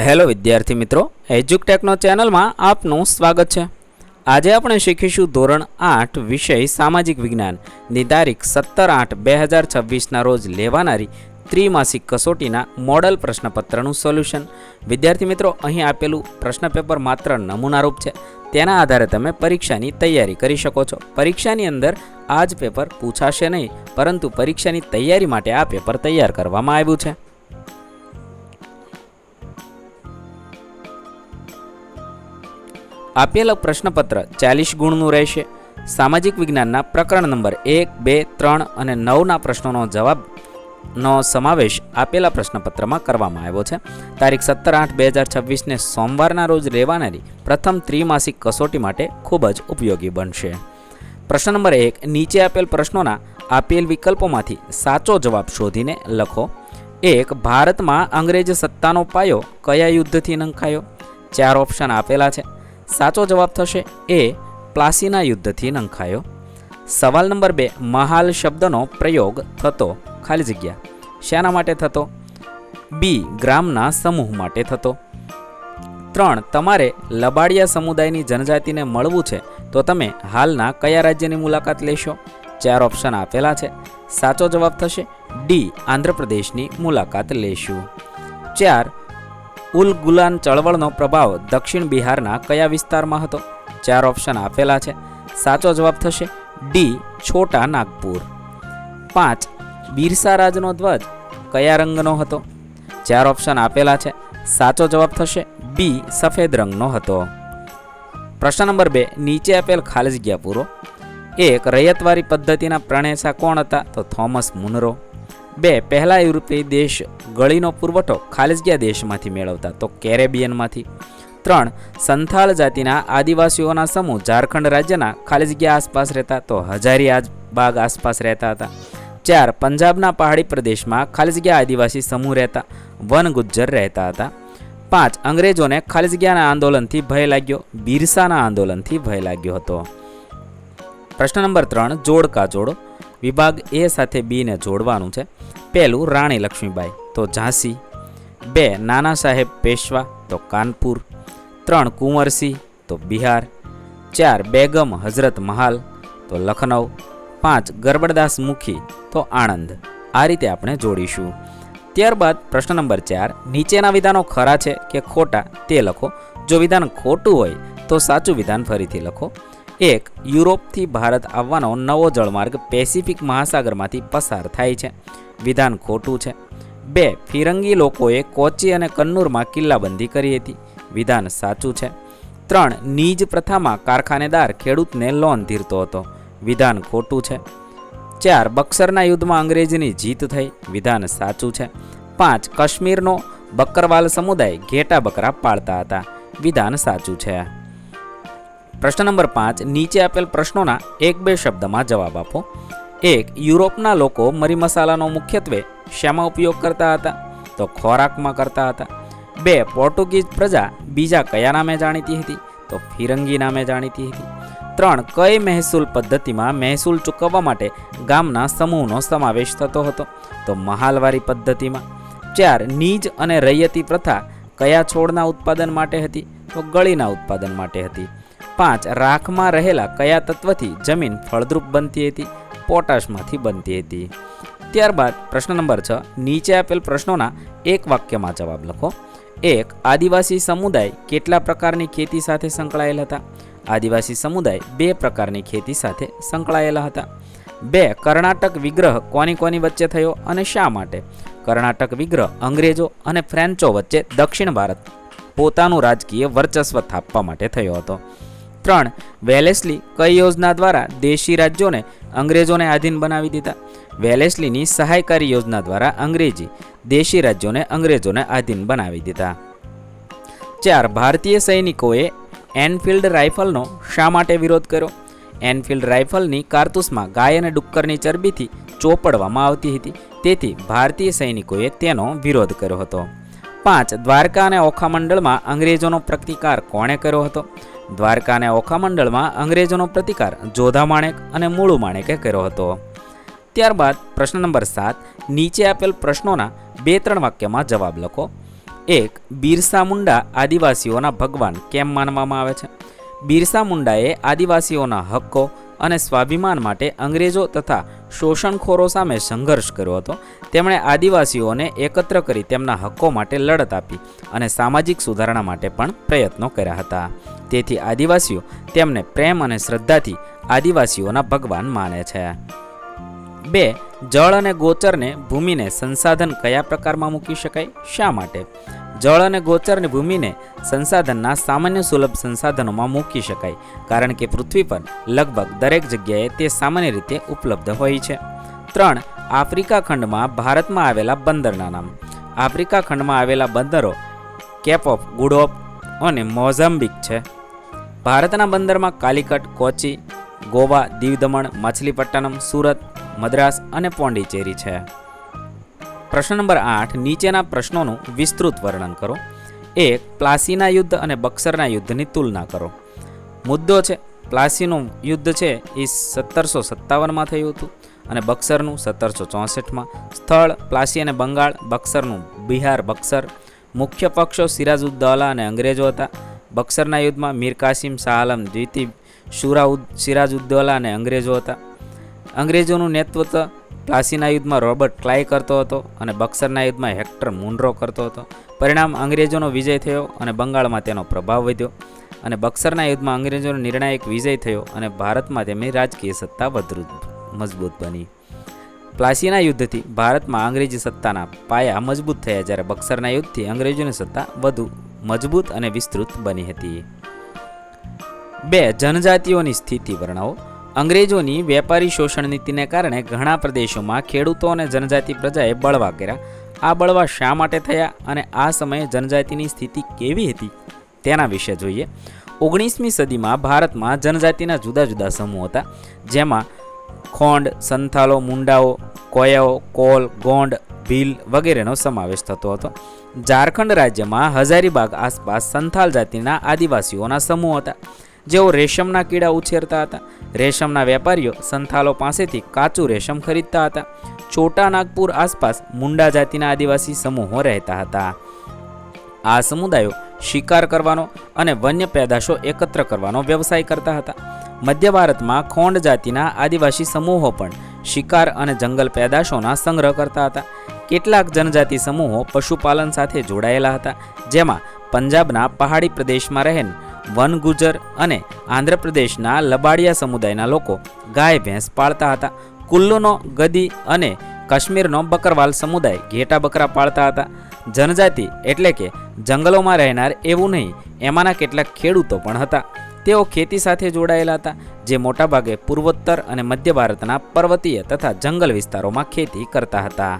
Hello વિદ્યાર્થી મિત્રો, એજ્યુકટેકનો ચેનલમાં આપનું સ્વાગત છે। આજે આપણે શીખીશું ધોરણ 8 વિષય સામાજિક વિજ્ઞાનની તારીખ 17/8/2026ના રોજ લેવાનારી ત્રિમાસિક કસોટીના મોડલ પ્રશ્નપત્રનું સોલ્યુશન। વિદ્યાર્થી મિત્રો, અહીં આપેલું પ્રશ્ન પેપર માત્ર નમૂનારૂપ છે। તેના આધારે તમે પરીક્ષાની તૈયારી કરી શકો છો। પરીક્ષાની અંદર આ જ પેપર પૂછાશે નહીં, પરંતુ પરીક્ષાની તૈયારી માટે આ પેપર તૈયાર કરવામાં આવ્યું છે। આપેલ પ્રશ્નપત્ર 40 ગુણનું રહેશે। સામાજિક વિજ્ઞાનના પ્રકરણ નંબર 1, 2, 3 અને 9ના પ્રશ્નોનો જવાબનો સમાવેશ આપેલા પ્રશ્નપત્રમાં કરવામાં આવ્યો છે। તારીખ 17/8/2026ને સોમવારના રોજ લેવાનારી પ્રથમ ત્રિમાસિક કસોટી માટે ખૂબ જ ઉપયોગી બનશે। પ્રશ્ન નંબર 1, નીચે આપેલ પ્રશ્નોના આપેલ વિકલ્પોમાંથી સાચો જવાબ શોધીને લખો। 1, ભારતમાં અંગ્રેજ સત્તાનો પાયો કયા યુદ્ધથી નંખાયો? 4 ઓપ્શન આપેલા છે। સાચો જવાબ થશે એ, પ્લાસીના યુદ્ધથી નંખાયો। સવાલ નંબર 2, મહાલ શબ્દનો પ્રયોગ થતો ખાલી જગ્યા શાના માટે થતો? બી, ગ્રામના સમૂહ માટે થતો। 3, તમારે લબાડિયા સમુદાયની જનજાતિને મળવું છે તો તમે હાલના કયા રાજ્યની મુલાકાત લેશો? 4 ઓપ્શન આપેલા છે। સાચો જવાબ થશે ડી, આંધ્રપ્રદેશની મુલાકાત લેશું। 4, ઉલ ગુલાન ચળવળનો પ્રભાવ દક્ષિણ બિહારના કયા વિસ્તારમાં હતો? 4 ઓપ્શન આપેલા છે। સાચો જવાબ થશે ડી, છોટા નાગપુર। 5, બિરસા રાજનો ધ્વજ કયા રંગનો હતો? 4 ઓપ્શન આપેલા છે। સાચો જવાબ થશે બી, સફેદ રંગનો હતો। પ્રશ્ન નંબર 2, નીચે આપેલ ખાલી જગ્યા પૂરો। 1, રૈયતવારી પદ્ધતિના પ્રણેતા કોણ હતા? તો થોમસ મુનરો। 2, પહેલા યુરોપીય દેશ ગળીનો પુરવઠો ખાલી જગ્યા દેશમાંથી મેળવતા? તો કેરેબિયનમાંથી। 3, સંથાલ જાતિના આદિવાસીઓના સમૂહ ઝારખંડ રાજ્યના ખાલી જગ્યા આસપાસ રહેતા? તો હજારીબાગ આસપાસ રહેતા હતા। 4, પંજાબના પહાડી પ્રદેશમાં ખાલી જગ્યા આદિવાસી સમૂહ રહેતા વન ગુજ્જર રહેતા હતા। 5, અંગ્રેજોને ખાલી જગ્યાના આંદોલનથી ભય લાગ્યો? બિરસાના આંદોલનથી ભય લાગ્યો હતો। પ્રશ્ન નંબર 3, જોડકા જોડો। વિભાગ એ સાથે બી ને જોડવાનું છે। પહેલું, રાણી લક્ષ્મીબાઈ તો ઝાંસી। 2, નાના સાહેબ પેશવા તો કાનપુર। 3, કુંવરસિંહ તો બિહાર। 4, બેગમ હઝરત મહાલ તો લખનઉ। 5, ગરબડદાસ મુખી તો આણંદ। આ રીતે આપણે જોડીશું। ત્યારબાદ પ્રશ્ન નંબર 4, નીચેના વિધાનો ખરા છે કે ખોટા તે લખો। જો વિધાન ખોટું હોય તો સાચું વિધાન ફરીથી લખો। 1, યુરોપથી ભારત આવવાનો નવો જળમાર્ગ પેસિફિક મહાસાગરમાંથી પસાર થાય છે। વિધાન ખોટું છે। 2, ફિરંગી લોકોએ કોચી અને કન્નૂરમાં કિલ્લાબંધી કરી હતી। વિધાન સાચું છે। 3, નીજ પ્રથામાં કારખાનેદાર ખેડૂતને લોન ધીરતો હતો। વિધાન ખોટું છે। 4, બક્સરના યુદ્ધમાં અંગ્રેજની જીત થઈ। વિધાન સાચું છે। 5, કાશ્મીરનો બકરવાલ સમુદાય ઘેટા બકરા પાળતા હતા। વિધાન સાચું છે। પ્રશ્ન નંબર 5, નીચે આપેલ પ્રશ્નોના 1-2 શબ્દમાં જવાબ આપો। 1, યુરોપના લોકો મરી મસાલાનો મુખ્યત્વે શામાં ઉપયોગ કરતા હતા? તો ખોરાકમાં કરતા હતા। 2, પોર્ટુગીઝ પ્રજા બીજા કયા નામે જાણીતી હતી? તો ફિરંગી નામે જાણીતી હતી। 3, કઈ મહેસૂલ પદ્ધતિમાં મહેસૂલ ચૂકવવા માટે ગામના સમૂહનો સમાવેશ થતો હતો? તો મહાલવારી પદ્ધતિમાં। 4, નીજ અને રૈયતી પ્રથા કયા છોડના ઉત્પાદન માટે હતી? તો ગળીના ઉત્પાદન માટે હતી। 5, રાખમાં રહેલા કયા તત્વથી જમીન ફળદ્રુપ બનતી હતી? પોટાશમાંથી બનતી હતી। ત્યારબાદ પ્રશ્ન નંબર 6, નીચે આપેલ પ્રશ્નોના એક વાક્યમાં જવાબ લખો। 1, આદિવાસી સમુદાય કેટલા પ્રકારની ખેતી સાથે સંકળાયેલા હતા? આદિવાસી સમુદાય 2 પ્રકારની ખેતી સાથે સંકળાયેલા હતા। 2, કર્ણાટક વિગ્રહ કોની વચ્ચે થયો અને શા માટે? કર્ણાટક વિગ્રહ અંગ્રેજો અને ફ્રેન્ચો વચ્ચે દક્ષિણ ભારત પોતાનું રાજકીય વર્ચસ્વ થાપવા માટે થયો હતો। 3, વેલેસ્લી કઈ યોજના દ્વારા દેશી રાજ્યોને અંગ્રેજોને આધીન બનાવી દીધા? વેલેસ્લીની સહાયકારી યોજના દ્વારા અંગ્રેજી દેશી રાજ્યોને અંગ્રેજોને આધીન બનાવી દીધા। 4, ભારતીય સૈનિકોએ એનફિલ્ડ રાઇફલનો શા માટે વિરોધ કર્યો? એનફિલ્ડ રાઇફલની કારતૂસમાં ગાય અને ડુક્કરની ચરબીથી ચોપડવામાં આવતી હતી, તેથી ભારતીય સૈનિકોએ તેનો વિરોધ કર્યો હતો। 5, દ્વારકા અને ઓખામંડળમાં અંગ્રેજોનો પ્રતિકાર કોણે કર્યો હતો? દ્વારકા અને ઓખામંડળમાં અંગ્રેજોનો પ્રતિકાર જોધા માણેક અને મૂળુ માણેકે કર્યો હતો। ત્યારબાદ પ્રશ્ન નંબર 7, નીચે આપેલ પ્રશ્નોના 2-3 વાક્યમાં જવાબ લખો। એક, બિરસા મુંડા આદિવાસીઓના ભગવાન કેમ માનવામાં આવે છે? બિરસા મુંડાએ આદિવાસીઓના હક્કો અને સ્વાભિમાન માટે અંગ્રેજો તથા શોષણખોરો સામે સંઘર્ષ કર્યો હતો. તેમણે આદિવાસીઓને એકત્ર કરી તેમના હક્કો માટે લડત આપી અને સામાજિક સુધારણા માટે પણ પ્રયત્નો કર્યા હતા. તેથી આદિવાસીઓ તેમને પ્રેમ અને શ્રદ્ધાથી આદિવાસીઓના ભગવાન માને છે. 2. જળ અને ગોચરને ભૂમિને સંસાધન કયા પ્રકારમાં મૂકી શકાય? શા માટે? જળ અને ગોચરની ભૂમિને સંસાધનના સામાન્ય સુલભ સંસાધનોમાં મૂકી શકાય, કારણ કે પૃથ્વી પર લગભગ દરેક જગ્યાએ તે સામાન્ય રીતે ઉપલબ્ધ હોય છે. 3. આફ્રિકા ખંડમાં ભારતમાં આવેલા બંદરના નામ. આફ્રિકા ખંડમાં આવેલા બંદરો કેપ ઓફ ગુડ હોપ અને મોઝામ્બિક છે. ભારતના બંદરમાં કાલિકટ, કોચી, ગોવા, દીવ દમણ, મછલીપટ્ટનમ, સુરત, મદ્રાસ અને પોંડિચેરી છે. પ્રશ્ન નંબર 8, નીચેના પ્રશ્નોનું વિસ્તૃત વર્ણન કરો. 1. પ્લાસીના યુદ્ધ અને બક્સરના યુદ્ધની તુલના કરો. મુદ્દો છે, પ્લાસીનું યુદ્ધ છે એ 1757માં થયું હતું અને બક્સરનું 1764માં. સ્થળ પ્લાસી અને બંગાળ, બક્સરનું બિહાર બક્સર. મુખ્ય પક્ષો સિરાજુદ્દૌલા અને અંગ્રેજો હતા. બક્સરના યુદ્ધમાં મીર કાસિમ, શાહ આલમ દ્વિતીય, સિરાજુદ્દૌલા અને અંગ્રેજો હતા. અંગ્રેજોનું નેતૃત્વ પ્લાસીના યુદ્ધમાં રોબર્ટ ક્લાય કરતો હતો અને બક્સરના યુદ્ધમાં હેક્ટર મુનરો કરતો હતો. પરિણામ અંગ્રેજોનો વિજય થયો અને બંગાળમાં તેનો પ્રભાવ વધ્યો અને બક્સરના યુદ્ધમાં અંગ્રેજોનો નિર્ણાયક વિજય થયો અને ભારતમાં તેમની રાજકીય સત્તા વધુ મજબૂત બની. પ્લાસીના યુદ્ધથી ભારતમાં અંગ્રેજી સત્તાના પાયા મજબૂત થયા, જ્યારે બક્સરના યુદ્ધથી અંગ્રેજોની સત્તા વધુ મજબૂત અને વિસ્તૃત બની હતી. 2. જનજાતિઓની સ્થિતિ વર્ણવો. અંગ્રેજોની વેપારી શોષણ નીતિને કારણે ઘણા પ્રદેશોમાં ખેડૂતો અને જનજાતિ પ્રજાએ બળવા કર્યા. આ બળવા શા માટે થયા અને આ સમયે જનજાતિની સ્થિતિ કેવી હતી તેના વિશે જોઈએ. 19મી સદીમાં ભારતમાં જનજાતિના જુદા જુદા સમૂહ હતા, જેમાં ખોંડ, સંથાલો, મુંડાઓ, કોયાઓ, કોલ, ગોંડ, ભીલ વગેરેનો સમાવેશ થતો હતો. ઝારખંડ રાજ્યમાં હજારીબાગ આસપાસ સંથાલ જાતિના આદિવાસીઓના સમૂહ હતા, જેઓ રેશમના કીડા ઉછેરતા હતા. રેશમના વેપારીઓ સંથાલો પાસેથી કાચું રેશમ ખરીદતા હતા. છોટા નાગપુર આસપાસ મુંડા જાતિના આદિવાસી સમૂહો રહેતા હતા. આ સમુદાયો શિકાર કરવાનો અને વન્ય પેદાશો એકત્ર કરવાનો વ્યવસાય કરતા હતા. મધ્ય ભારતમાં ખોંડ જાતિના આદિવાસી સમૂહો પણ શિકાર અને જંગલ પેદાશોના સંગ્રહ કરતા હતા. કેટલાક જનજાતિ સમૂહો પશુપાલન સાથે જોડાયેલા હતા, જેમાં પંજાબના પહાડી પ્રદેશમાં રહેન વનગુજર અને આંધ્રપ્રદેશના લબાડિયા સમુદાયના લોકો ગાય ભેંસ પાળતા હતા. કુલ્લુનો ગદી અને કાશ્મીરનો બકરવાલ સમુદાય ઘેટા બકરા પાળતા હતા. જનજાતિ એટલે કે જંગલોમાં રહેનાર એવું નહીં, એમાંના કેટલાક ખેડૂતો પણ હતા. તેઓ ખેતી સાથે જોડાયેલા હતા, જે મોટાભાગે પૂર્વોત્તર અને મધ્ય ભારતના પર્વતીય તથા જંગલ વિસ્તારોમાં ખેતી કરતા હતા.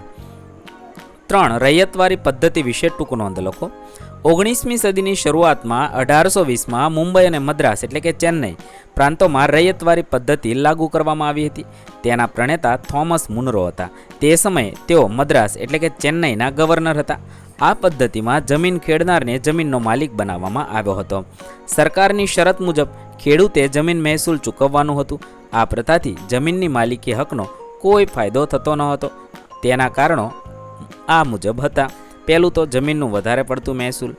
3. રૈયતવારી પદ્ધતિ વિશે ટૂંક નોંધ લખો. 19મી સદીની શરૂઆતમાં 1820માં મુંબઈ અને મદ્રાસ એટલે કે ચેન્નઈ પ્રાંતોમાં રૈયતવારી પદ્ધતિ લાગુ કરવામાં આવી હતી. તેના પ્રણેતા થોમસ મુનરો હતા. તે સમયે તેઓ મદ્રાસ એટલે કે ચેન્નઈના ગવર્નર હતા. આ પદ્ધતિમાં જમીન ખેડનારને જમીનનો માલિક બનાવવામાં આવ્યો હતો. સરકારની શરત મુજબ ખેડૂતે જમીન મહેસૂલ ચૂકવવાનું હતું. આ પ્રથાથી જમીનની માલિકી હકનો કોઈ ફાયદો થતો ન હતો. તેના કારણો આ મુજબ હતા. પહેલું તો જમીનનું વધારે પડતું મહેસૂલ.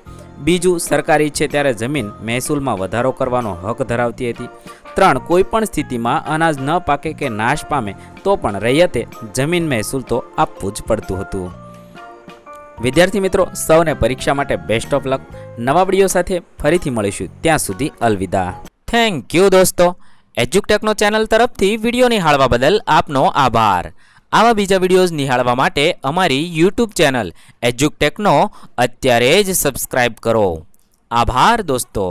બીજું, સરકાર ઈચ્છે ત્યારે જમીન મહેસૂલમાં વધારો કરવાનો હક ધરાવતી હતી. 3. કોઈ પણ સ્થિતિમાં અનાજ ન પાકે કે નાશ પામે તો પણ રૈયતે જમીન મહેસૂલ તો આપવું જ પડતું હતું. વિદ્યાર્થી મિત્રો, સૌને પરીક્ષા માટે બેસ્ટ ઓફ લક. નવા વિડીયો સાથે ફરીથી મળીશું. ત્યાં સુધી અલવિદા. થેન્ક યુ દોસ્તો. એજ્યુકટેકનો ચેનલ તરફથી વિડીયો નિહાળવા બદલ આપનો આભાર. આવા બીજા વિડીયોઝ નિહાળવા માટે અમારી યુટ્યુબ ચેનલ એજ્યુકટેકનો અત્યારે જ સબસ્ક્રાઇબ કરો. આભાર દોસ્તો.